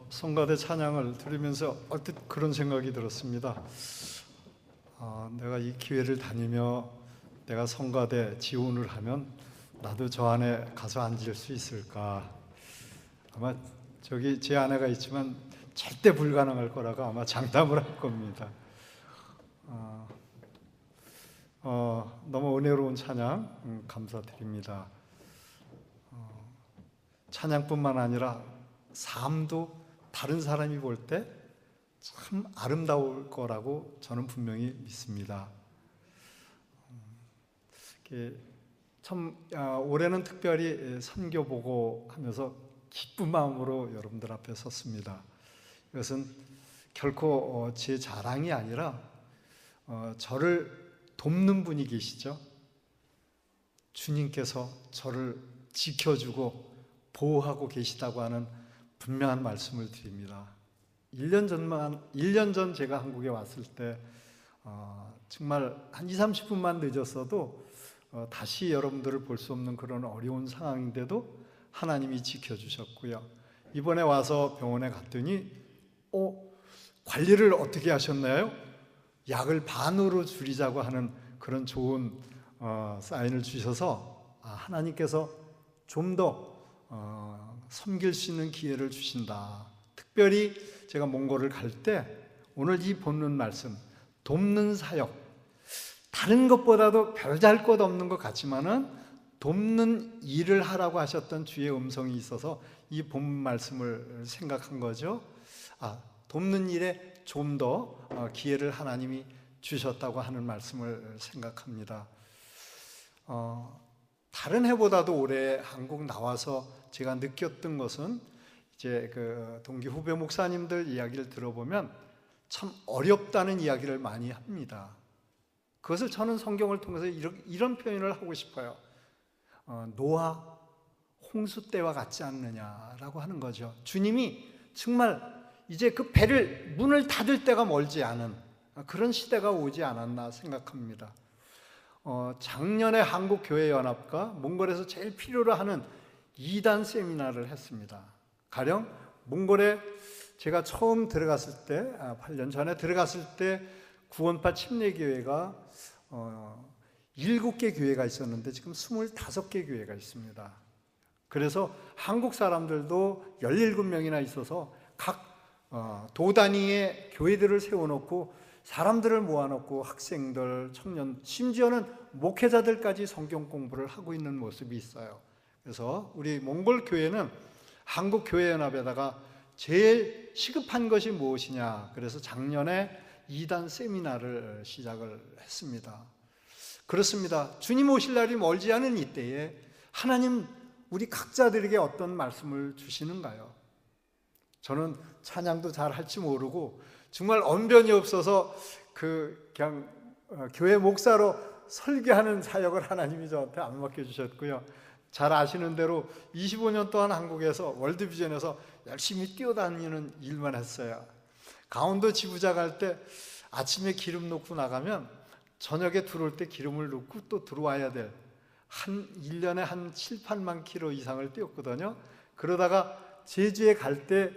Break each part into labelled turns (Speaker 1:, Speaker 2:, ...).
Speaker 1: 성가대 찬양을 들으면서 얼핏 그런 생각이 들었습니다. 내가 이 기회를 다니며 내가 성가대 지원을 하면 나도 저 안에 가서 앉을 수 있을까? 아마 저기 제 아내가 있지만 절대 불가능할 거라고 아마 장담을 할 겁니다. 너무 은혜로운 찬양 감사드립니다. 찬양뿐만 아니라 삶도 다른 사람이 볼 때 참 아름다울 거라고 저는 분명히 믿습니다. 참 올해는 특별히 선교 보고 하면서 기쁜 마음으로 여러분들 앞에 섰습니다. 이것은 결코 제 자랑이 아니라 저를 돕는 분이 계시죠. 주님께서 저를 지켜주고 보호하고 계시다고 하는 분명한 말씀을 드립니다. 1년 전 제가 한국에 왔을 때 정말 한 20-30분만 늦었어도 다시 여러분들을 볼 수 없는 그런 어려운 상황인데도 하나님이 지켜주셨고요. 이번에 와서 병원에 갔더니 관리를 어떻게 하셨나요? 약을 반으로 줄이자고 하는 그런 좋은 사인을 주셔서 하나님께서 좀 더 섬길 수 있는 기회를 주신다. 특별히 제가 몽골을 갈 때 오늘 이 본문 말씀 돕는 사역, 다른 것보다도 별잘 것 없는 것 같지만은 돕는 일을 하라고 하셨던 주의 음성이 있어서 이 본문 말씀을 생각한 거죠. 돕는 일에 좀 더 기회를 하나님이 주셨다고 하는 말씀을 생각합니다. 다른 해보다도 올해 한국 나와서 제가 느꼈던 것은 이제 그 동기 후배 목사님들 이야기를 들어보면 참 어렵다는 이야기를 많이 합니다. 그것을 저는 성경을 통해서 이런 표현을 하고 싶어요. 노아 홍수 때와 같지 않느냐라고 하는 거죠. 주님이 정말 이제 그 배를 문을 닫을 때가 멀지 않은 그런 시대가 오지 않았나 생각합니다. 작년에 한국교회연합과 몽골에서 제일 필요로 하는 2단 세미나를 했습니다. 가령 몽골에 제가 처음 들어갔을 때 8년 전에 들어갔을 때 구원파 침례교회가 7개 교회가 있었는데 지금 25개 교회가 있습니다. 그래서 한국 사람들도 17명이나 있어서 각 도 단위의 교회들을 세워놓고 사람들을 모아놓고 학생들, 청년, 심지어는 목회자들까지 성경 공부를 하고 있는 모습이 있어요. 그래서 우리 몽골 교회는 한국 교회연합에다가 제일 시급한 것이 무엇이냐, 그래서 작년에 2단 세미나를 시작을 했습니다. 그렇습니다. 주님 오실 날이 멀지 않은 이때에 하나님 우리 각자들에게 어떤 말씀을 주시는가요? 저는 찬양도 잘 할지 모르고 정말 언변이 없어서 그냥 교회 목사로 설교하는 사역을 하나님이 저한테 안 맡겨주셨고요. 잘 아시는 대로 25년 동안 한국에서 월드비전에서 열심히 뛰어다니는 일만 했어요. 강원도 지부자 갈 때 아침에 기름 넣고 나가면 저녁에 들어올 때 기름을 넣고 또 들어와야 될 1년에 한 7-8만 킬로 이상을 뛰었거든요. 그러다가 제주에 갈 때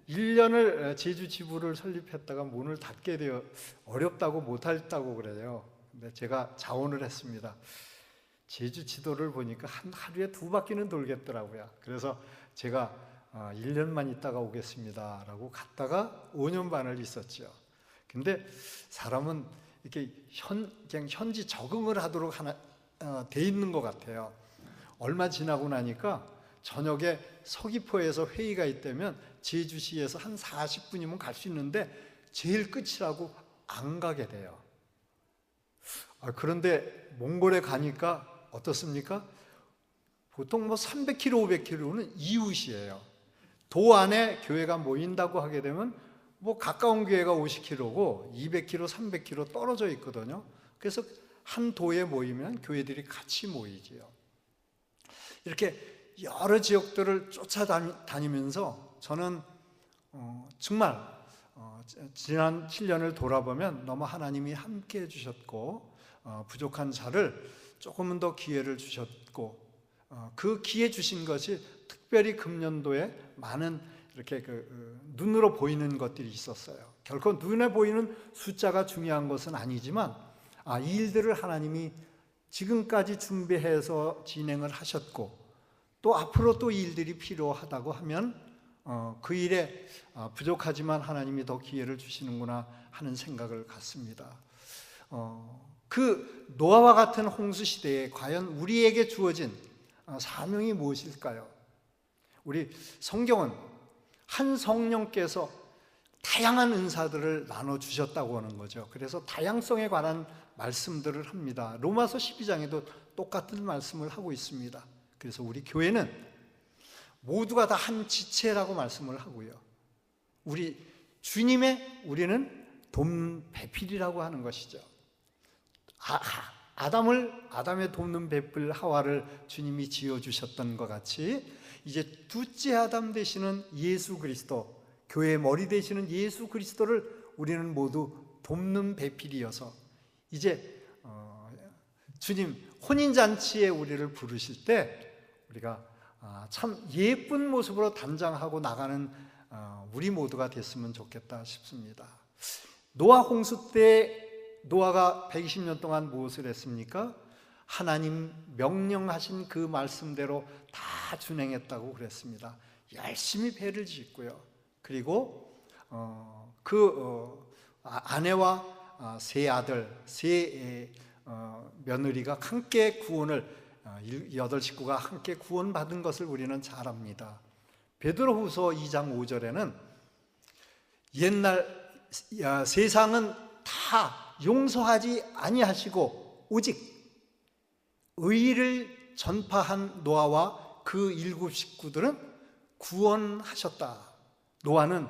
Speaker 1: 1년을 제주 지부를 설립했다가 문을 닫게 되어 어렵다고 못했다고 그래요. 근데 제가 자원을 했습니다. 제주 지도를 보니까 한 하루에 2바퀴는 돌겠더라고요. 그래서 제가 1년만 있다가 오겠습니다 라고 갔다가 5년 반을 있었죠. 근데 사람은 이렇게 그냥 현지 적응을 하도록 돼 있는 것 같아요. 얼마 지나고 나니까 저녁에 서귀포에서 회의가 있다면 제주시에서 한 40분이면 갈 수 있는데 제일 끝이라고 안 가게 돼요. 그런데 몽골에 가니까 어떻습니까? 보통 300km, 500km는 이웃이에요. 도 안에 교회가 모인다고 하게 되면 가까운 교회가 50km고 200km, 300km 떨어져 있거든요. 그래서 한 도에 모이면 교회들이 같이 모이지요. 이렇게 여러 지역들을 쫓아다니면서 저는 정말 지난 7년을 돌아보면 너무 하나님이 함께 해주셨고 부족한 자를 조금은 더 기회를 주셨고 그 기회 주신 것이 특별히 금년도에 많은 이렇게 눈으로 보이는 것들이 있었어요. 결코 눈에 보이는 숫자가 중요한 것은 아니지만 이 일들을 하나님이 지금까지 준비해서 진행을 하셨고 또 앞으로 또 일들이 필요하다고 하면 그 일에 부족하지만 하나님이 더 기회를 주시는구나 하는 생각을 갖습니다. 그 노아와 같은 홍수 시대에 과연 우리에게 주어진 사명이 무엇일까요? 우리 성경은 한 성령께서 다양한 은사들을 나눠주셨다고 하는 거죠. 그래서 다양성에 관한 말씀들을 합니다. 로마서 12장에도 똑같은 말씀을 하고 있습니다. 그래서 우리 교회는 모두가 다 한 지체라고 말씀을 하고요. 우리 주님의 우리는 돕배필이라고 하는 것이죠. 아담의 돕는 배필 하와를 주님이 지어주셨던 것 같이 이제 둘째 아담 되시는 예수 그리스도, 교회의 머리 되시는 예수 그리스도를 우리는 모두 돕는 배필이어서 이제 주님 혼인잔치에 우리를 부르실 때 우리가 참 예쁜 모습으로 단장하고 나가는 우리 모두가 됐으면 좋겠다 싶습니다. 노아 홍수 때 노아가 120년 동안 무엇을 했습니까? 하나님 명령하신 그 말씀대로 다 준행했다고 그랬습니다. 열심히 배를 짓고요. 그리고 아내와 세 아들, 세 며느리가 함께 구원을 8 식구가 함께 구원받은 것을 우리는 잘 압니다. 베드로후서 2장 5절에는 옛날 세상은 다 용서하지 아니하시고 오직 의를 전파한 노아와 그 7 식구들은 구원하셨다. 노아는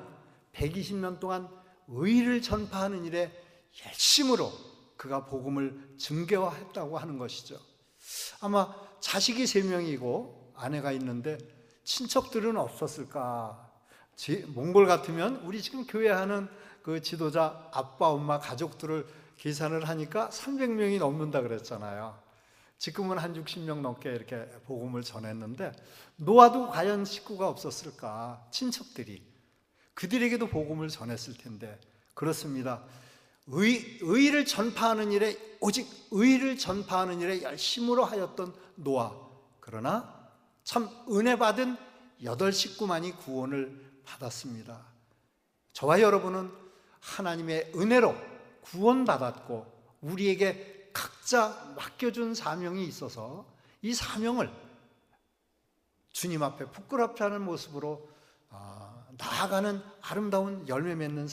Speaker 1: 120년 동안 의를 전파하는 일에 열심으로 그가 복음을 증거했다고 하는 것이죠. 아마 자식이 3명이고 아내가 있는데 친척들은 없었을까? 몽골 같으면 우리 지금 교회하는 그 지도자 아빠, 엄마, 가족들을 계산을 하니까 300명이 넘는다 그랬잖아요. 지금은 한 60명 넘게 이렇게 복음을 전했는데 노아도 과연 식구가 없었을까? 친척들이 그들에게도 복음을 전했을 텐데 그렇습니다. 의를 전파하는 일에 오직 의를 전파하는 일에 열심으로 하였던 노아, 그러나 참 은혜 받은 8 식구만이 구원을 받았습니다. 저와 여러분은 하나님의 은혜로 구원받았고 우리에게 각자 맡겨준 사명이 있어서 이 사명을 주님 앞에 부끄럽지 않은 모습으로 나아가는 아름다운 열매 맺는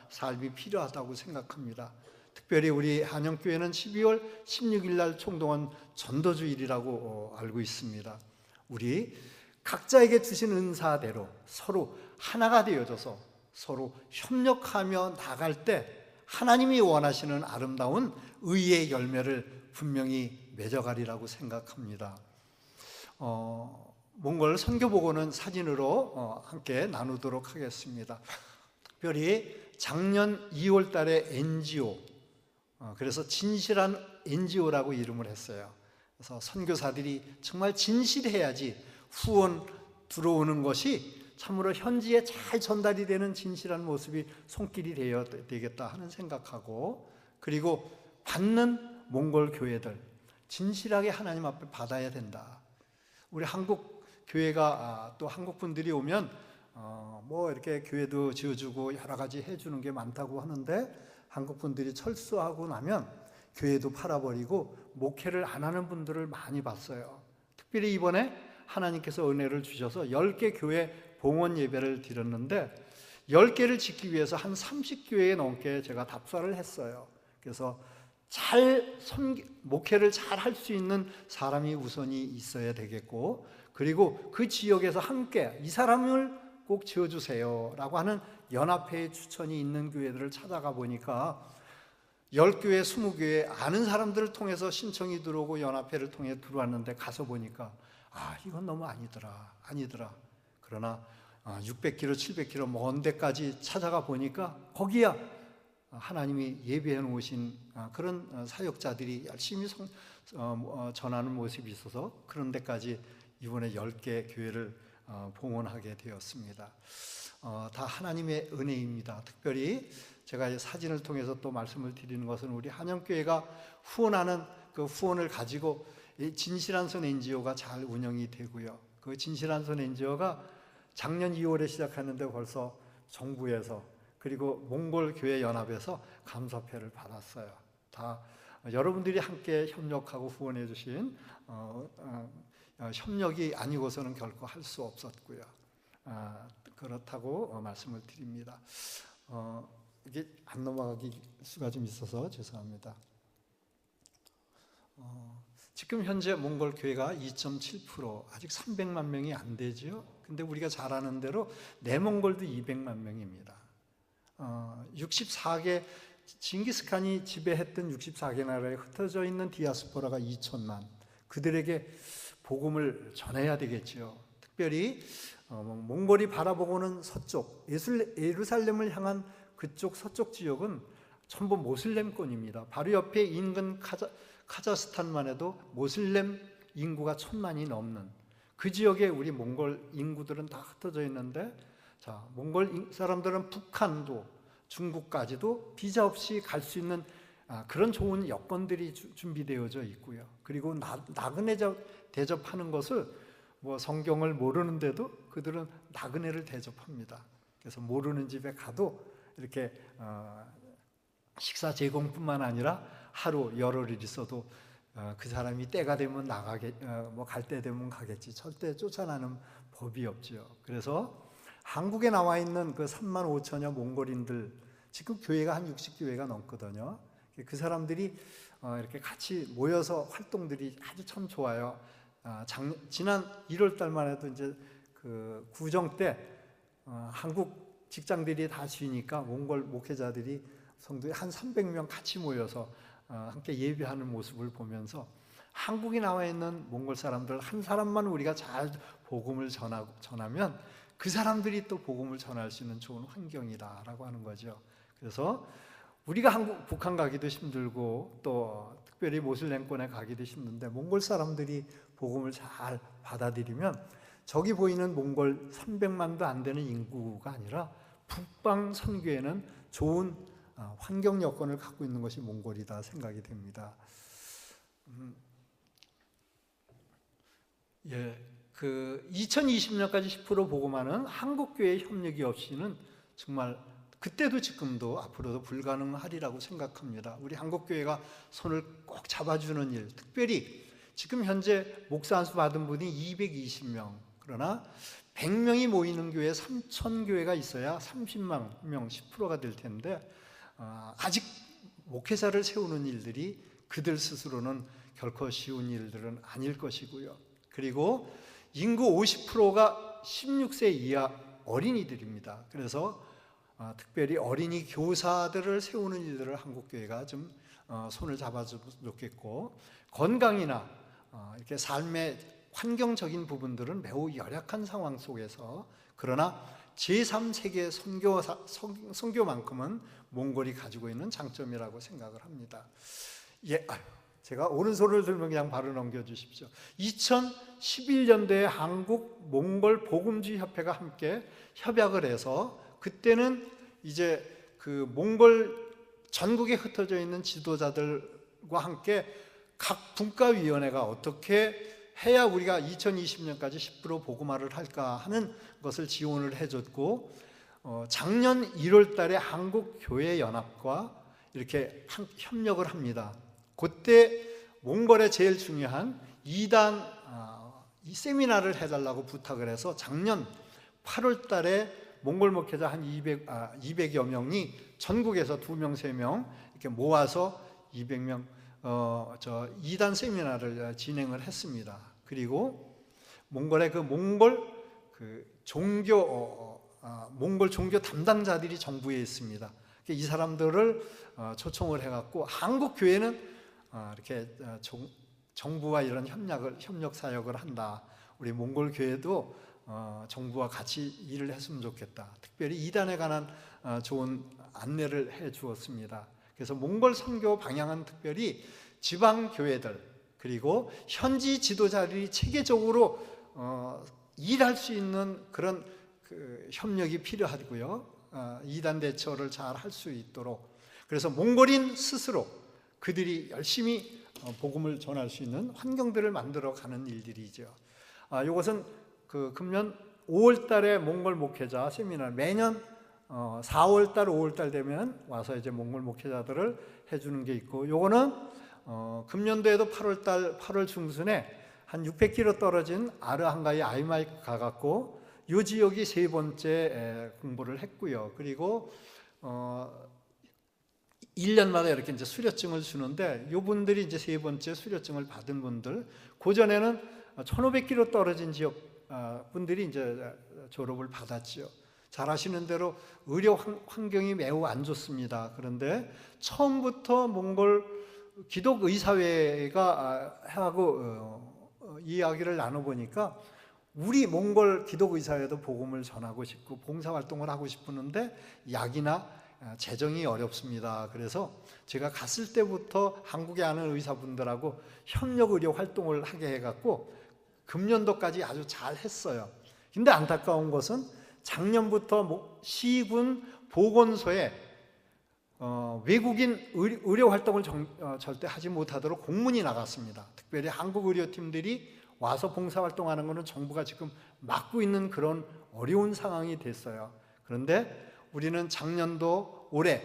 Speaker 1: 삶이 필요하다고 생각합니다. 특별히 우리 한영교회는 12월 16일 날 총동원 전도주일이라고 알고 있습니다. 우리 각자에게 주신 은사대로 서로 하나가 되어져서 서로 협력하며 나갈 때 하나님이 원하시는 아름다운 의의 열매를 분명히 맺어가리라고 생각합니다. 몽골 선교보고는 사진으로 함께 나누도록 하겠습니다. 특별히 작년 2월 달에 NGO, 그래서 진실한 NGO라고 이름을 했어요. 그래서 선교사들이 정말 진실해야지 후원 들어오는 것이 참으로 현지에 잘 전달이 되는 진실한 모습이 손길이 되겠다 하는 생각하고, 그리고 받는 몽골 교회들 진실하게 하나님 앞에 받아야 된다. 우리 한국 교회가 또 한국 분들이 오면 뭐 이렇게 교회도 지어주고 여러 가지 해주는 게 많다고 하는데 한국 분들이 철수하고 나면 교회도 팔아버리고 목회를 안 하는 분들을 많이 봤어요. 특별히 이번에 하나님께서 은혜를 주셔서 10개 교회 봉헌 예배를 드렸는데 10개를 짓기 위해서 한 30교회에 넘게 제가 답사를 했어요. 그래서 목회를 잘 할 수 있는 사람이 우선이 있어야 되겠고, 그리고 그 지역에서 함께 이 사람을 꼭 지어주세요 라고 하는 연합회의 추천이 있는 교회들을 찾아가 보니까 10교회, 20교회 아는 사람들을 통해서 신청이 들어오고 연합회를 통해 들어왔는데 가서 보니까 이건 너무 아니더라. 그러나 600km, 700km 먼 데까지 찾아가 보니까 거기야 하나님이 예배해 놓으신 그런 사역자들이 열심히 전하는 모습이 있어서 그런 데까지 이번에 10개 교회를 봉헌하게 되었습니다. 다 하나님의 은혜입니다. 특별히 제가 이 사진을 통해서 또 말씀을 드리는 것은 우리 한영교회가 후원하는 그 후원을 가지고 이 진실한 손 NGO가 잘 운영이 되고요. 그 진실한 손 NGO가 작년 2월에 시작했는데 벌써 정부에서 그리고 몽골 교회 연합에서 감사패를 받았어요. 다 여러분들이 함께 협력하고 후원해 주신 협력이 아니고서는 결코 할 수 없었고요. 그렇다고 말씀을 드립니다. 이게 안 넘어가기 수가 좀 있어서 죄송합니다. 지금 현재 몽골 교회가 2.7%, 아직 300만 명이 안 되죠. 근데 우리가 잘 아는 대로 내몽골도 200만 명입니다. 64개 징기스칸이 지배했던 64개 나라에 흩어져 있는 디아스포라가 2천만, 그들에게 복음을 전해야 되겠죠. 특별히 몽골이 바라보고는 서쪽 예루살렘을 향한 그쪽 서쪽 지역은 전부 모슬렘권입니다. 바로 옆에 인근 카자흐스탄만 해도 모슬렘 인구가 1,000만이 넘는 그 지역에 우리 몽골 인구들은 다 흩어져 있는데, 자, 몽골 사람들은 북한도 중국까지도 비자 없이 갈 수 있는 그런 좋은 여건들이 준비되어져 있고요. 그리고 나그네 대접하는 것을 뭐 성경을 모르는데도 그들은 나그네를 대접합니다. 그래서 모르는 집에 가도 이렇게 식사 제공뿐만 아니라 하루 열흘 있어도 그 사람이 때가 되면 뭐 갈 때 되면 가겠지, 절대 쫓아나는 법이 없죠. 그래서 한국에 나와 있는 그 3만 5천여 몽골인들, 지금 교회가 한 60교회가 넘거든요. 그 사람들이 이렇게 같이 모여서 활동들이 아주 참 좋아요. 지난 1월 달만 해도 이제 그 구정 때 한국 직장들이 다 쉬니까 몽골 목회자들이 성도에 한 300명 같이 모여서 함께 예배하는 모습을 보면서 한국에 나와 있는 몽골 사람들 한 사람만 우리가 잘 복음을 전하면 그 사람들이 또 복음을 전할 수 있는 좋은 환경이다라고 하는 거죠. 그래서 우리가 북한 가기도 힘들고 또 특별히 모슬렘권에 가기도 힘든데 몽골 사람들이 복음을 잘 받아들이면 저기 보이는 몽골 300만도 안 되는 인구가 아니라 북방 선교에는 좋은 환경 여건을 갖고 있는 것이 몽골이다 생각이 됩니다. 그 2020년까지 10% 복음하는 한국교회 협력이 없이는 정말 그때도 지금도 앞으로도 불가능하리라고 생각합니다. 우리 한국교회가 손을 꼭 잡아주는 일, 특별히 지금 현재 목사 안수 받은 분이 220명, 그러나 100명이 모이는 교회 3,000교회가 있어야 30만 명, 10%가 될 텐데 아직 목회자를 세우는 일들이 그들 스스로는 결코 쉬운 일들은 아닐 것이고요. 그리고 인구 50%가 16세 이하 어린이들입니다. 그래서 특별히 어린이 교사들을 세우는 일들을 한국교회가 좀 손을 잡아주면 좋겠고, 건강이나 이렇게 삶의 환경적인 부분들은 매우 열악한 상황 속에서, 그러나 제3세계 선교만큼은 몽골이 가지고 있는 장점이라고 생각을 합니다. 제가 오른손을 들면 그냥 바로 넘겨주십시오. 2011년도에 한국 몽골 복음주의 협회가 함께 협약을 해서, 그때는 이제 그 몽골 전국에 흩어져 있는 지도자들과 함께 각 분과위원회가 어떻게 해야 우리가 2020년까지 10% 복음화를 할까 하는 것을 지원을 해줬고, 작년 1월 달에 한국교회연합과 이렇게 협력을 합니다. 그때 몽골에 제일 중요한 2단 이 세미나를 해달라고 부탁을 해서 작년 8월 달에 몽골 목회자 한 200여 명이 전국에서 2명, 3명 이렇게 모아서 200명 2단 세미나를 진행을 했습니다. 그리고 몽골의 몽골 종교 담당자들이 정부에 있습니다. 이 사람들을 초청을 해갖고 한국 교회는 이렇게 정부와 이런 협력 사역을 한다. 우리 몽골 교회도 정부와 같이 일을 했으면 좋겠다. 특별히 이단에 관한 좋은 안내를 해 주었습니다. 그래서 몽골 선교 방향은 특별히 지방 교회들 그리고 현지 지도자들이 체계적으로 일할 수 있는 그런 그 협력이 필요하고요. 이단 대처를 잘 할 수 있도록. 그래서 몽골인 스스로 그들이 열심히 복음을 전할 수 있는 환경들을 만들어 가는 일들이죠. 이것은 그 금년 5월 달에 몽골 목회자 세미나 매년 4월 달, 5월 달 되면 와서 이제 몽골 목회자들을 해주는 게 있고, 요거는 금년도에도 8월 달, 8월 중순에 한 600km 떨어진 아르한가이 아이마이 가갖고 요 지역이 세 번째 공부를 했고요. 그리고 1년마다 이렇게 이제 수료증을 주는데, 요 분들이 이제 세 번째 수료증을 받은 분들, 그 전에는 1,500km 떨어진 지역 분들이 이제 졸업을 받았죠. 잘 아시는 대로 의료 환경이 매우 안 좋습니다. 그런데 처음부터 몽골 기독 의사회가 하고 이야기를 나눠보니까 우리 몽골 기독 의사회도 복음을 전하고 싶고 봉사활동을 하고 싶었는데 약이나 재정이 어렵습니다. 그래서 제가 갔을 때부터 한국에 아는 의사분들하고 협력 의료 활동을 하게 해갖고 금년도까지 아주 잘 했어요. 근데 안타까운 것은 작년부터 시군 보건소에 외국인 의료 활동을 절대 하지 못하도록 공문이 나갔습니다. 특별히 한국 의료팀들이 와서 봉사활동하는 것은 정부가 지금 막고 있는 그런 어려운 상황이 됐어요. 그런데 우리는 작년도 올해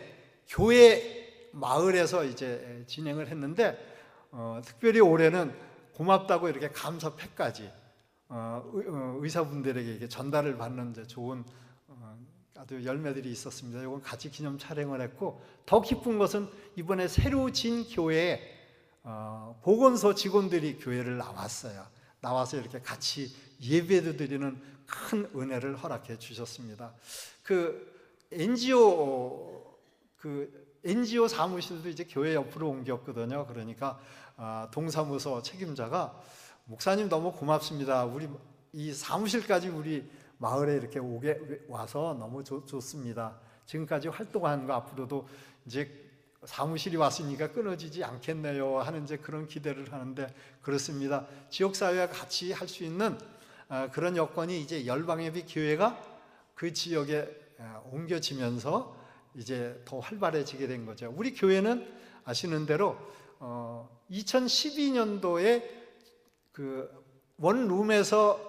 Speaker 1: 교회 마을에서 이제 진행을 했는데, 특별히 올해는 고맙다고 이렇게 감사패까지 의사분들에게 이게 전달을 받는 이제 좋은 아주 열매들이 있었습니다. 이건 같이 기념 촬영을 했고, 더 기쁜 것은 이번에 새로 진 교회에 보건소 직원들이 교회를 나와서 이렇게 같이 예배도 드리는 큰 은혜를 허락해 주셨습니다. 그 NGO 사무실도 이제 교회 옆으로 옮겼거든요. 그러니까 동사무소 책임자가 목사님 너무 고맙습니다. 우리 이 사무실까지 우리 마을에 이렇게 오게 와서 너무 좋습니다. 지금까지 활동한 거 앞으로도 이제 사무실이 왔으니까 끊어지지 않겠네요 하는 이제 그런 기대를 하는데, 그렇습니다. 지역사회와 같이 할 수 있는 그런 여건이 이제 열방예비 교회가 그 지역에 옮겨지면서 이제 더 활발해지게 된 거죠. 우리 교회는 아시는 대로 2012년도에 그 원룸에서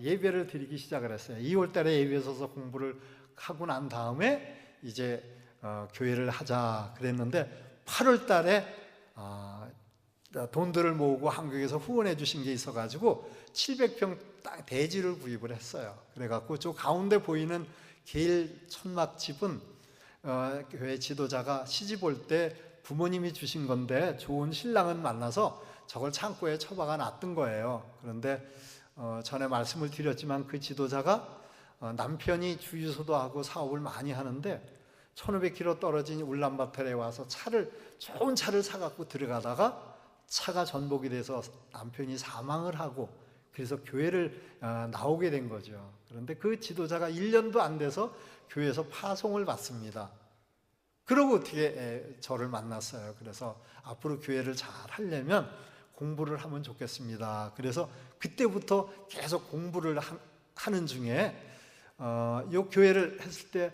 Speaker 1: 예배를 드리기 시작을 했어요. 2월 달에 예배 서서 공부를 하고 난 다음에 이제 교회를 하자 그랬는데, 8월 달에 돈들을 모으고 한국에서 후원해 주신 게 있어가지고 700평 대지를 구입을 했어요. 그래갖고 저 가운데 보이는 게일 천막집은 교회 지도자가 시집 올 때 부모님이 주신 건데 좋은 신랑은 만나서 저걸 창고에 처박아 놨던 거예요. 그런데 전에 말씀을 드렸지만 그 지도자가 남편이 주유소도 하고 사업을 많이 하는데 1,500km 떨어진 울란바토르에 와서 좋은 차를 사갖고 들어가다가 차가 전복이 돼서 남편이 사망을 하고, 그래서 교회를 나오게 된 거죠. 그런데 그 지도자가 1년도 안 돼서 교회에서 파송을 받습니다. 그러고 어떻게 저를 만났어요. 그래서 앞으로 교회를 잘 하려면 공부를 하면 좋겠습니다. 그래서 그때부터 계속 공부를 하는 중에 이 교회를 했을 때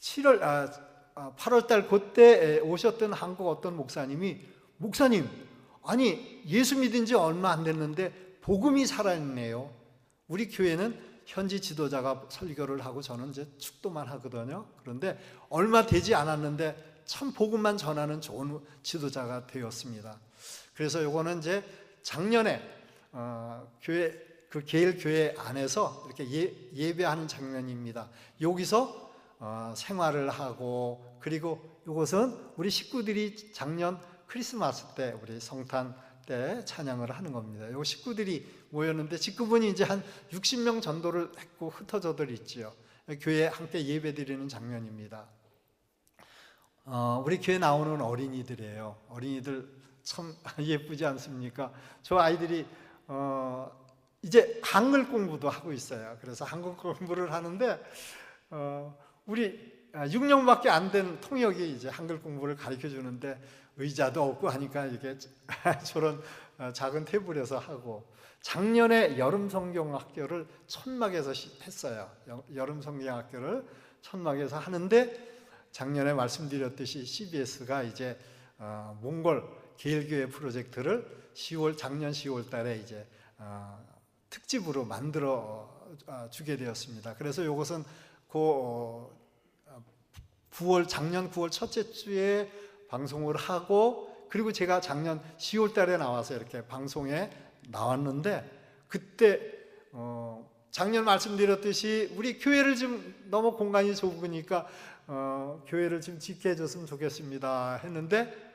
Speaker 1: 8월 달 그때 오셨던 한국 어떤 목사님이, 목사님, 아니 예수 믿은 지 얼마 안 됐는데 복음이 살아있네요. 우리 교회는 현지 지도자가 설교를 하고 저는 이제 축도만 하거든요. 그런데 얼마 되지 않았는데 참 복음만 전하는 좋은 지도자가 되었습니다. 그래서 요거는 이제 작년에 교회 그 게일 교회 안에서 이렇게 예배하는 장면입니다. 여기서 생활을 하고, 그리고 이것은 우리 식구들이 작년 크리스마스 때 우리 성탄 때 찬양을 하는 겁니다. 요 식구들이 모였는데 직구분이 이제 한 60명 전도를 했고 흩어져들 있지요. 교회에 함께 예배드리는 장면입니다. 우리 교회 나오는 어린이들이에요. 어린이들 참 예쁘지 않습니까? 저 아이들이 이제 한글 공부도 하고 있어요. 그래서 한글 공부를 하는데 우리 6년밖에 안 된 통역이 이제 한글 공부를 가르쳐 주는데 의자도 없고 하니까 이게 저런 작은 테이블에서 하고, 작년에 여름 성경학교를 천막에서 했어요. 여름 성경학교를 천막에서 하는데, 작년에 말씀드렸듯이 CBS가 이제 몽골 게일교회 프로젝트를 작년 10월 달에 이제 특집으로 만들어 주게 되었습니다. 그래서 이것은 작년 9월 첫째 주에 방송을 하고, 그리고 제가 작년 10월 달에 나와서 이렇게 방송에 나왔는데, 그때 작년 말씀드렸듯이 우리 교회를 좀 너무 공간이 좁으니까 교회를 좀 짓게 해줬으면 좋겠습니다 했는데,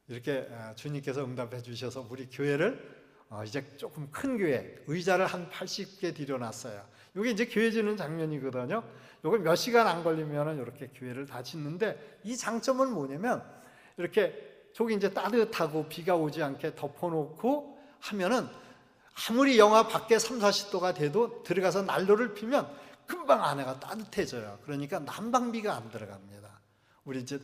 Speaker 1: 이렇게 주님께서 응답해 주셔서 우리 교회를 이제 조금 큰 교회, 의자를 한 80개 들여놨어요. 이게 이제 교회 짓는 장면이거든요. 이거 몇 시간 안 걸리면 이렇게 교회를 다 짓는데, 이 장점은 뭐냐면, 이렇게 저기 이제 따뜻하고 비가 오지 않게 덮어놓고 하면은, 아무리 영하 밖에 30-40도가 돼도 들어가서 난로를 피면 금방 안에가 따뜻해져요. 그러니까 난방비가 안 들어갑니다. 우리 이제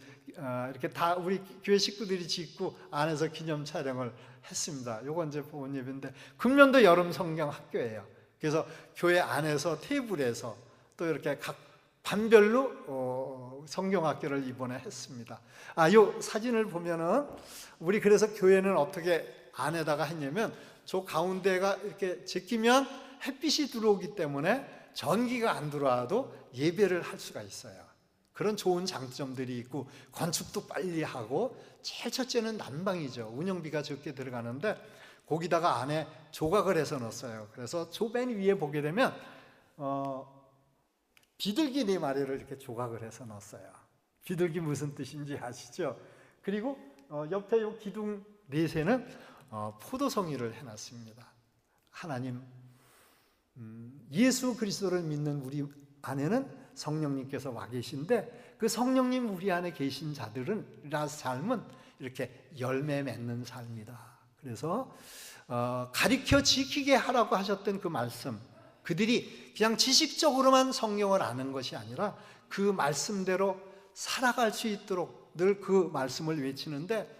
Speaker 1: 이렇게 다 우리 교회 식구들이 짓고 안에서 기념 촬영을 했습니다. 요건 이제 보온 예배인데, 금년도 여름 성경 학교예요. 그래서 교회 안에서 테이블에서 또 이렇게 각 반별로 성경 학교를 이번에 했습니다. 요 사진을 보면은, 우리 그래서 교회는 어떻게 안에다가 했냐면, 저 가운데가 이렇게 제끼면 햇빛이 들어오기 때문에 전기가 안 들어와도 예배를 할 수가 있어요. 그런 좋은 장점들이 있고, 건축도 빨리 하고, 제일 첫째는 난방이죠. 운영비가 적게 들어가는데, 거기다가 안에 조각을 해서 넣었어요. 그래서 저 맨 위에 보게 되면 비둘기 4마리를 이렇게 조각을 해서 넣었어요. 비둘기 무슨 뜻인지 아시죠? 그리고 옆에 요 기둥 4새는 포도송이를 해놨습니다. 하나님, 예수 그리스도를 믿는 우리 안에는 성령님께서 와 계신데, 그 성령님 우리 안에 계신 자들은 삶은 이렇게 열매 맺는 삶이다. 그래서 가르쳐 지키게 하라고 하셨던 그 말씀, 그들이 그냥 지식적으로만 성경을 아는 것이 아니라 그 말씀대로 살아갈 수 있도록 늘 그 말씀을 외치는데,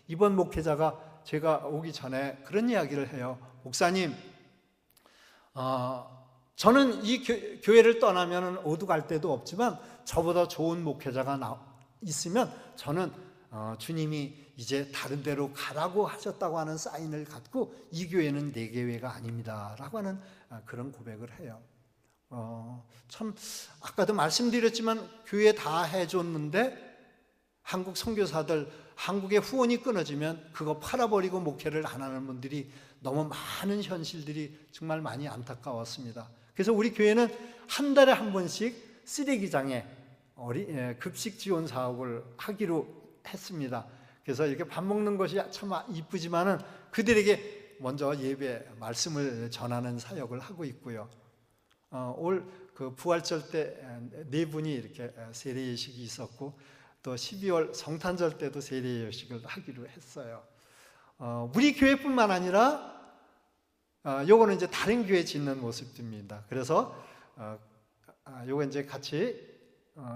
Speaker 1: 이번 목회자가 제가 오기 전에 그런 이야기를 해요. 목사님, 저는 이 교회를 떠나면 어디 갈 데도 없지만 저보다 좋은 목회자가 있으면 저는 주님이 이제 다른 데로 가라고 하셨다고 하는 사인을 갖고, 이 교회는 내 교회가 아닙니다 라고 하는 그런 고백을 해요. 참 아까도 말씀드렸지만 교회 다 해줬는데, 한국 선교사들 한국의 후원이 끊어지면 그거 팔아버리고 목회를 안 하는 분들이 너무 많은 현실들이 정말 많이 안타까웠습니다. 그래서 우리 교회는 한 달에 한 번씩 쓰레기장에 급식 지원 사업을 하기로 했습니다. 그래서 이렇게 밥 먹는 것이 참 이쁘지만은 그들에게 먼저 예배 말씀을 전하는 사역을 하고 있고요. 올 그 부활절 때 4분이 이렇게 세례 예식이 있었고, 또 12월 성탄절 때도 세례 예식을 하기로 했어요. 우리 교회뿐만 아니라 요거는 이제 다른 교회 짓는 모습입니다. 그래서 요거 이제 같이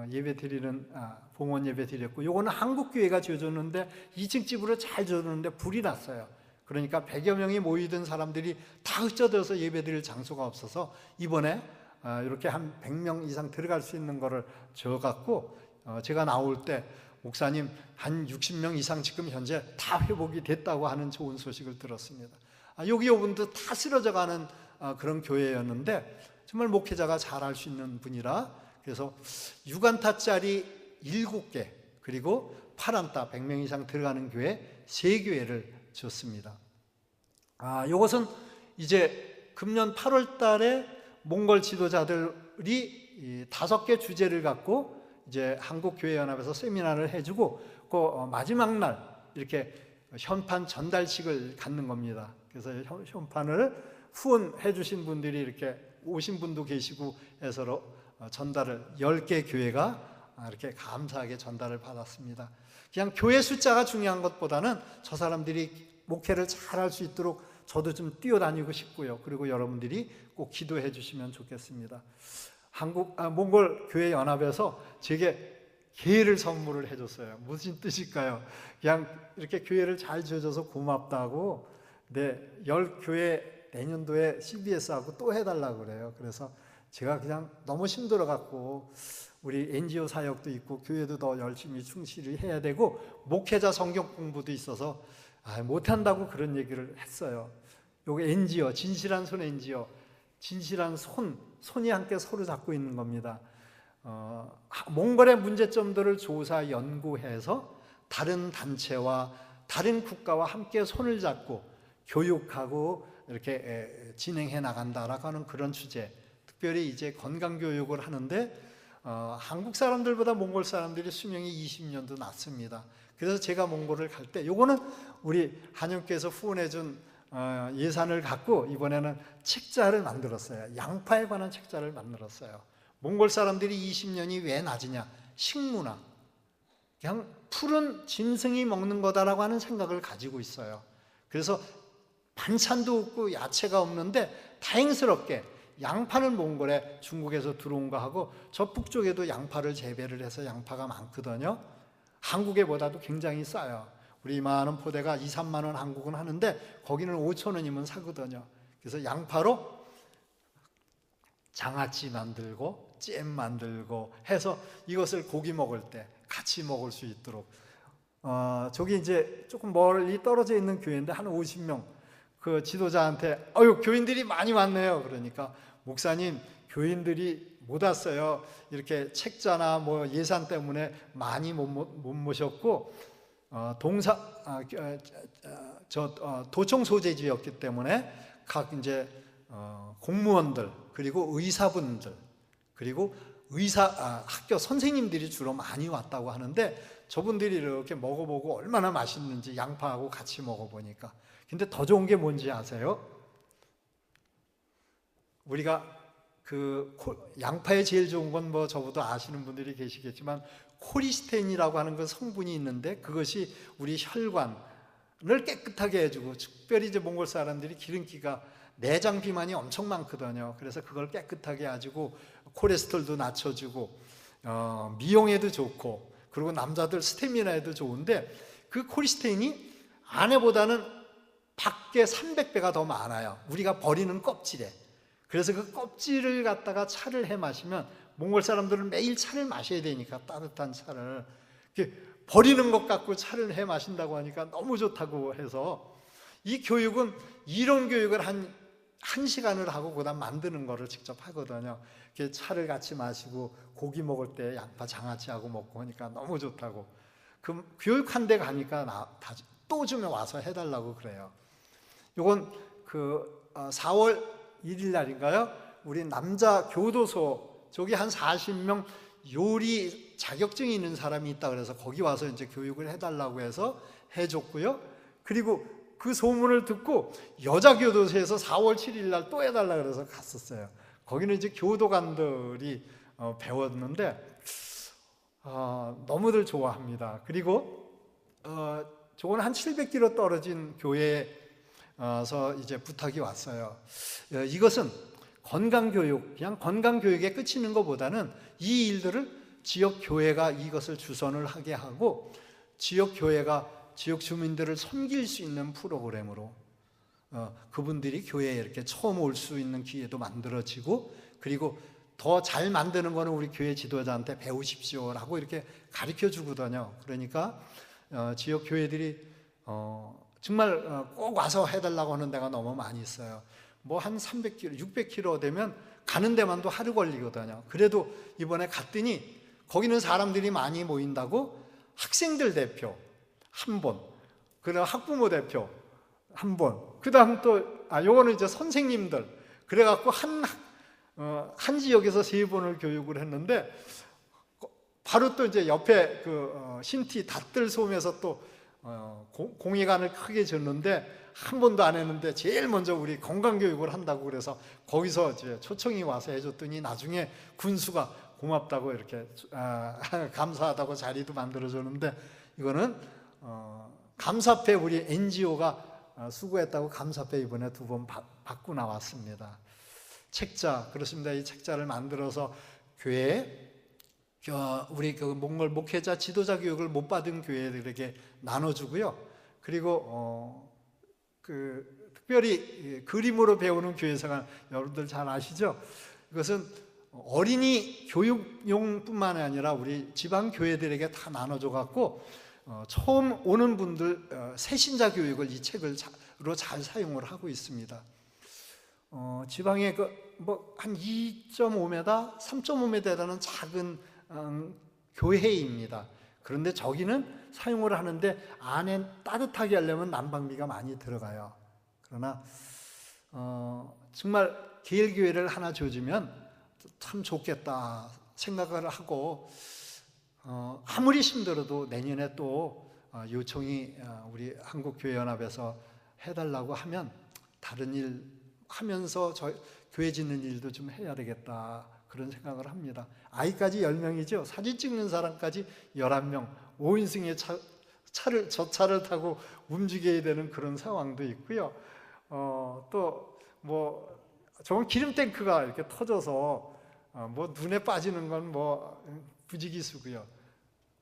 Speaker 1: 예배 드리는 봉헌 예배 드렸고, 요거는 한국 교회가 지어줬는데 2층 집으로 잘 지어줬는데 불이 났어요. 그러니까 100여 명이 모이던 사람들이 다 흩어져서 예배 드릴 장소가 없어서 이번에 이렇게 한 100명 이상 들어갈 수 있는 거를 지어갖고, 제가 나올 때 목사님 한 60명 이상 지금 현재 다 회복이 됐다고 하는 좋은 소식을 들었습니다. 여기 오분도 다 쓰러져가는 그런 교회였는데, 정말 목회자가 잘할 수 있는 분이라, 그래서 6안타짜리 7개, 그리고 8안타 100명 이상 들어가는 교회 3교회를 지었습니다. 이것은 이제 금년 8월 달에 몽골 지도자들이 5개 주제를 갖고 이제 한국교회연합에서 세미나를 해주고, 그 마지막 날 이렇게 현판 전달식을 갖는 겁니다. 그래서 현판을 후원해 주신 분들이 이렇게 오신 분도 계시고 해서 전달을 10개 교회가 이렇게 감사하게 전달을 받았습니다. 그냥 교회 숫자가 중요한 것보다는 저 사람들이 목회를 잘할 수 있도록 저도 좀 뛰어다니고 싶고요. 그리고 여러분들이 꼭 기도해 주시면 좋겠습니다. 몽골 교회 연합에서 제게 개를 선물을 해줬어요. 무슨 뜻일까요? 그냥 이렇게 교회를 잘 지어줘서 고맙다고 열 교회 내년도에 CBS하고 또 해달라고 그래요. 그래서 제가 그냥 너무 힘들어갖고 우리 NGO 사역도 있고 교회도 더 열심히 충실히 해야 되고 목회자 성경 공부도 있어서 못한다고 그런 얘기를 했어요. 요거 NGO, 진실한 손 NGO, 진실한 손이 함께 서로 잡고 있는 겁니다. 몽골의 문제점들을 조사 연구해서 다른 단체와 다른 국가와 함께 손을 잡고 교육하고 이렇게 진행해 나간다라고 하는 그런 주제. 특별히 이제 건강 교육을 하는데 한국 사람들보다 몽골 사람들이 수명이 20년도 낮습니다. 그래서 제가 몽골을 갈 때 요거는 우리 한영교에서 후원해 준 예산을 갖고 이번에는 책자를 만들었어요. 양파에 관한 책자를 만들었어요. 몽골 사람들이 20년이 왜 낮으냐? 식문화. 그냥 푸른 짐승이 먹는 거다라고 하는 생각을 가지고 있어요. 그래서 반찬도 없고 야채가 없는데 다행스럽게 양파는 몽골에 중국에서 들어온 거 하고 저 북쪽에도 양파를 재배를 해서 양파가 많거든요. 한국에보다도 굉장히 싸요. 우리 이만한 포대가 2, 3만 원 한국은 하는데 거기는 5천 원이면 사거든요. 그래서 양파로 장아찌 만들고 잼 만들고 해서 이것을 고기 먹을 때 같이 먹을 수 있도록 저기 이제 조금 멀리 떨어져 있는 교회인데 한 50명 그 지도자한테 교인들이 많이 왔네요. 그러니까 목사님 교인들이 못 왔어요. 이렇게 책자나 뭐 예산 때문에 많이 못 모셨고 도청 소재지였기 때문에 각 이제 공무원들 그리고 의사분들 그리고 학교 선생님들이 주로 많이 왔다고 하는데 저분들이 이렇게 먹어보고 얼마나 맛있는지 양파하고 같이 먹어보니까. 근데 더 좋은 게 뭔지 아세요? 우리가 양파에 제일 좋은 건 뭐 저보다 아시는 분들이 계시겠지만 콜리스테인이라고 하는 그 성분이 있는데 그것이 우리 혈관을 깨끗하게 해주고 특별히 이제 몽골 사람들이 기름기가 내장 비만이 엄청 많거든요. 그래서 그걸 깨끗하게 해주고 콜레스테롤도 낮춰주고 미용에도 좋고 그리고 남자들 스태미나에도 좋은데 그 콜리스테인이 아내보다는 밖에 300배가 더 많아요. 우리가 버리는 껍질에. 그래서 그 껍질을 갖다가 차를 해 마시면 몽골 사람들은 매일 차를 마셔야 되니까 따뜻한 차를 버리는 것 갖고 차를 해 마신다고 하니까 너무 좋다고 해서 이 교육은 이론 교육을 한 시간을 하고 그다음 만드는 거를 직접 하거든요. 차를 같이 마시고 고기 먹을 때 양파 장아찌하고 먹고 하니까 너무 좋다고. 그 교육한 데 가니까 또 좀 와서 해달라고 그래요. 이건 4월 1일 날인가요? 우리 남자 교도소 저기 한 40명 요리 자격증이 있는 사람이 있다 그래서 거기 와서 이제 교육을 해달라고 해서 해줬고요. 그리고 그 소문을 듣고 여자 교도소에서 4월 7일 날 또 해달라 그래서 갔었어요. 거기는 이제 교도관들이 배웠는데 너무들 좋아합니다. 그리고 저건 한 700km 떨어진 교회에서 이제 부탁이 왔어요. 이것은 건강교육, 그냥 건강교육에 그치는 것보다는 이 일들을 지역 교회가 이것을 주선을 하게 하고 지역 교회가 지역 주민들을 섬길 수 있는 프로그램으로 그분들이 교회에 이렇게 처음 올 수 있는 기회도 만들어지고 그리고 더 잘 만드는 거는 우리 교회 지도자한테 배우십시오라고 이렇게 가르쳐 주거든요. 그러니까 지역 교회들이 정말 꼭 와서 해달라고 하는 데가 너무 많이 있어요. 뭐 한 300km, 600km 되면 가는 데만도 하루 걸리거든요. 그래도 이번에 갔더니 거기는 사람들이 많이 모인다고 학생들 대표 한 번, 그다음 학부모 대표 한 번, 그다음 또 요거는 이제 선생님들 그래갖고 한 지역에서 3번을 교육을 했는데 바로 또 이제 옆에 신티 닷들 솜에서 또 공예관을 크게 줬는데 한 번도 안 했는데 제일 먼저 우리 건강교육을 한다고 그래서 거기서 이제 초청이 와서 해줬더니 나중에 군수가 고맙다고 이렇게 감사하다고 자리도 만들어줬는데 이거는 감사패 우리 NGO가 수고했다고 감사패 이번에 2번 받고 나왔습니다. 책자 그렇습니다. 이 책자를 만들어서 교회에 우리 몽골 목회자 지도자 교육을 못 받은 교회들에게 나눠주고요. 그리고 특별히 그림으로 배우는 교회생활 여러분들 잘 아시죠? 이것은 어린이 교육용뿐만 아니라 우리 지방 교회들에게 다 나눠줘 갖고 처음 오는 분들 새신자 교육을 이 책으로 잘 사용을 하고 있습니다. 지방에 한 2.5m, 3.5m에 되는 작은 교회입니다. 그런데 저기는 사용을 하는데 안에 따뜻하게 하려면 난방비가 많이 들어가요. 그러나 정말 계일교회를 하나 줘주면 참 좋겠다 생각을 하고 아무리 힘들어도 내년에 또 요청이 우리 한국교회연합에서 해달라고 하면 다른 일 하면서 교회 짓는 일도 좀 해야 되겠다 그런 생각을 합니다. 아이까지 10명이죠. 사진 찍는 사람까지 11명 5인승의 저 차를 타고 움직여야 되는 그런 상황도 있고요. 또 저건 기름 탱크가 이렇게 터져서 눈에 빠지는 건 부지기수고요.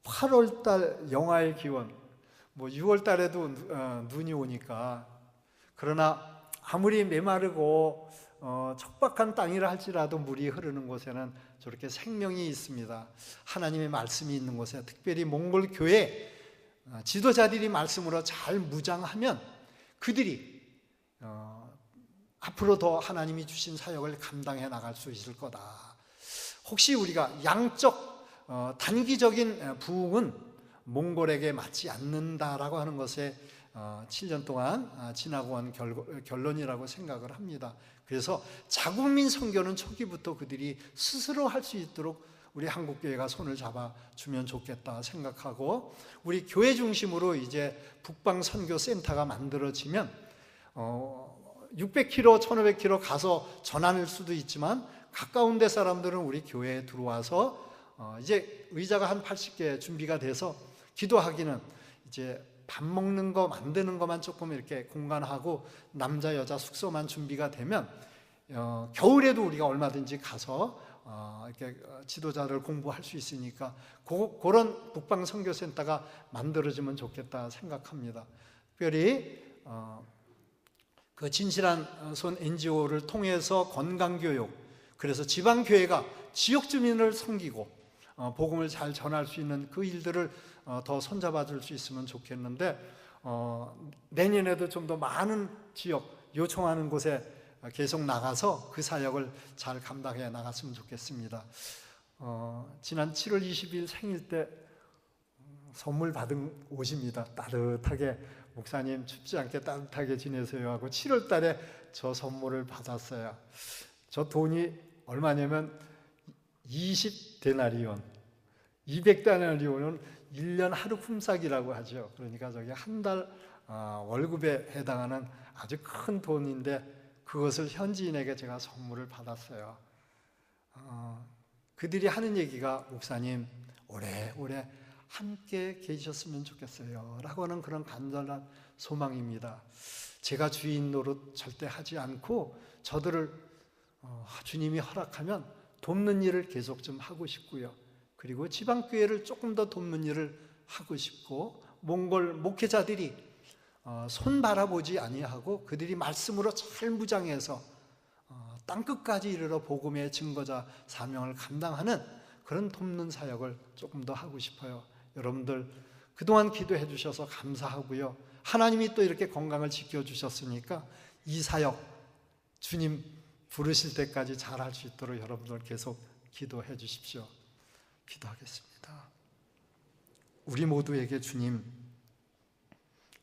Speaker 1: 8월달 영하의 기온, 6월달에도 눈이 오니까 그러나 아무리 메마르고 척박한 땅이라 할지라도 물이 흐르는 곳에는 저렇게 생명이 있습니다. 하나님의 말씀이 있는 곳에 특별히 몽골 교회 지도자들이 말씀으로 잘 무장하면 그들이 앞으로 더 하나님이 주신 사역을 감당해 나갈 수 있을 거다. 혹시 우리가 양적 단기적인 부흥은 몽골에게 맞지 않는다라고 하는 것에 7년 동안 지나고 온 결론이라고 생각을 합니다. 그래서 자국민 선교는 초기부터 그들이 스스로 할 수 있도록 우리 한국교회가 손을 잡아주면 좋겠다 생각하고 우리 교회 중심으로 이제 북방선교센터가 만들어지면 600km, 1500km 가서 전하는 수도 있지만 가까운 데 사람들은 우리 교회에 들어와서 이제 의자가 한 80개 준비가 돼서 기도하기는 이제 밥 먹는 거 만드는 것만 조금 이렇게 공간하고 남자 여자 숙소만 준비가 되면 겨울에도 우리가 얼마든지 가서 이렇게 지도자를 공부할 수 있으니까 그런 북방 선교센터가 만들어지면 좋겠다 생각합니다. 특별히 그 진실한 손 NGO를 통해서 건강교육, 그래서 지방교회가 지역 주민을 섬기고 복음을 잘 전할 수 있는 그 일들을 더 손잡아 줄 수 있으면 좋겠는데 내년에도 좀 더 많은 지역 요청하는 곳에 계속 나가서 그 사역을 잘 감당해 나갔으면 좋겠습니다. 지난 7월 20일 생일 때 선물 받은 옷입니다. 따뜻하게 목사님 춥지 않게 따뜻하게 지내세요 하고 7월 달에 저 선물을 받았어요. 저 돈이 얼마냐면 20데나리온, 200데나리온은 1년 하루 품삯이라고 하죠. 그러니까 저게 한 달 월급에 해당하는 아주 큰 돈인데 그것을 현지인에게 제가 선물을 받았어요. 그들이 하는 얘기가 목사님 오래오래 함께 계셨으면 좋겠어요 라고 하는 그런 간절한 소망입니다. 제가 주인 노릇 절대 하지 않고 저들을 주님이 허락하면 돕는 일을 계속 좀 하고 싶고요. 그리고 지방교회를 조금 더 돕는 일을 하고 싶고 몽골 목회자들이 손 바라보지 아니하고 그들이 말씀으로 잘 무장해서 땅끝까지 이르러 복음의 증거자 사명을 감당하는 그런 돕는 사역을 조금 더 하고 싶어요. 여러분들 그동안 기도해 주셔서 감사하고요. 하나님이 또 이렇게 건강을 지켜주셨으니까 이 사역 주님 부르실 때까지 잘할 수 있도록 여러분들 계속 기도해 주십시오. 기도하겠습니다. 우리 모두에게 주님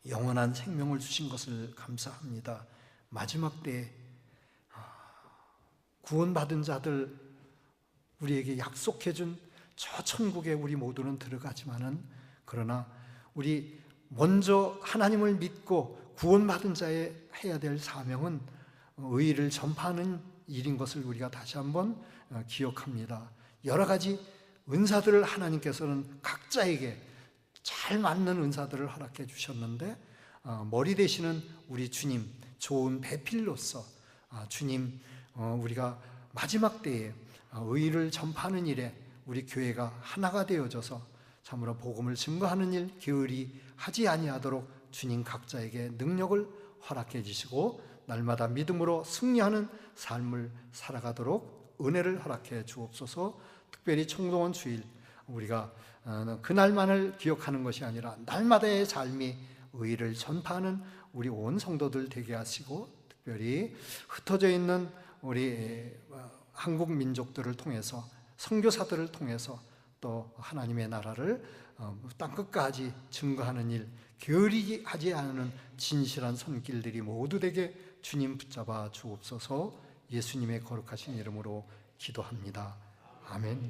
Speaker 1: 영원한 생명을 주신 것을 감사합니다. 마지막 때에 구원받은 자들 우리에게 약속해 준 저 천국에 우리 모두는 들어가지만은 그러나 우리 먼저 하나님을 믿고 구원받은 자의 해야 될 사명은 의를 전파하는 일인 것을 우리가 다시 한번 기억합니다. 여러 가지 은사들을 하나님께서는 각자에게 잘 맞는 은사들을 허락해 주셨는데 머리 되시는 우리 주님 좋은 배필로서 주님 우리가 마지막 때에 의를 전파하는 일에 우리 교회가 하나가 되어져서 참으로 복음을 증거하는 일 게으리 하지 아니하도록 주님 각자에게 능력을 허락해 주시고 날마다 믿음으로 승리하는 삶을 살아가도록 은혜를 허락해 주옵소서. 특별히 총동원 주일 우리가 그날만을 기억하는 것이 아니라 날마다의 삶이 의를 전파하는 우리 온 성도들 되게 하시고, 특별히 흩어져 있는 우리 한국 민족들을 통해서, 선교사들을 통해서 또 하나님의 나라를 땅끝까지 증거하는 일, 게으르지 않은 진실한 손길들이 모두 되게 주님 붙잡아 주옵소서. 예수님의 거룩하신 이름으로 기도합니다. 아멘.